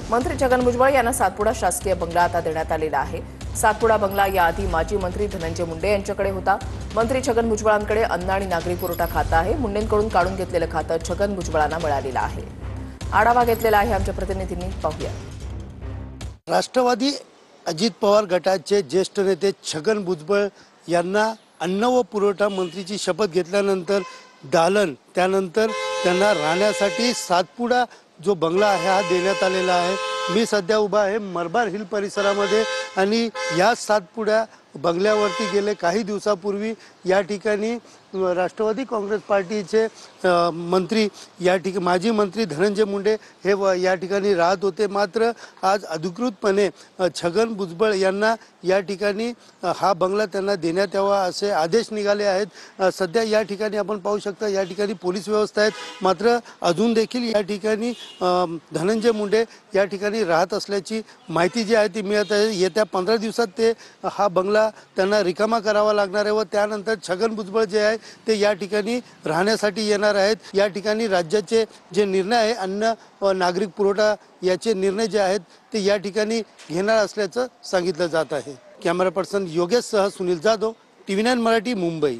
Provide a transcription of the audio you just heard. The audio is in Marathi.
मंत्री छगन भुजबळ यांना सातपुडा शासकीय बंगला आता देण्यात आलेला आहे। सातपुडा बंगला याआधी माजी मंत्री धनंजय मुंडे यांच्याकडे होता। मंत्री छगन भुजबळांकडे अन्न आणि नागरी पुरवठा खातं आहे। मुंडेंकडून काढून घेतलेलं खातं छगन भुजबळांना मिळालेलं आहे। आढावा घेतलेला आहे आमच्या प्रतिनिधींनी, पाहूया। राष्ट्रवादी अजित पवार गटाचे ज्येष्ठ नेते छगन भुजबळ यांना अन्न व पुरवठा मंत्रीची शपथ घेतल्यानंतर दालन, त्यानंतर त्यांना राहण्यासाठी सातपुडा जो बंगला आहे हा देण्यात आलेला आहे। मी सध्या उभा आहे मलबार हिल परिसरामध्ये आणि या सातपुड्या बंगल्यावरती गेले काही दिवसापूर्वी या ठिकाणी राष्ट्रवादी काँग्रेस पार्टीचे मंत्री माजी मंत्री धनंजय मुंडे हे या ठिकाणी राहत होते। मात्र आज अधिकृतपणे छगन भुजबळ यांना या ठिकाणी हा बंगला त्यांना देण्यात यावा असे आदेश निघाले आहेत। सध्या या ठिकाणी आपण पाहू शकता या ठिकाणी पोलीस व्यवस्था आहेत, मात्र अजून देखील या ठिकाणी धनंजय मुंडे या ठिकाणी राहत असल्याची माहिती जी आहे ती मिळत आहे। येत्या 15 दिवसात ते हा बंगला त्यांना रिकामा करावा लागणार आहे व त्यानंतर छगन भुजबळ जे आहे ते या ठिकाणी राहण्यासाठी येणार आहेत। या ठिकाणी राज्याचे जे निर्णय आहे अन्न व नागरी पुरवठा याचे निर्णय जे आहेत ते या ठिकाणी घेणार असल्याचं सांगितलं जात आहे। कॅमेरा पर्सन योगेश सह सुनील जाधव, TV9 मराठी, मुंबई।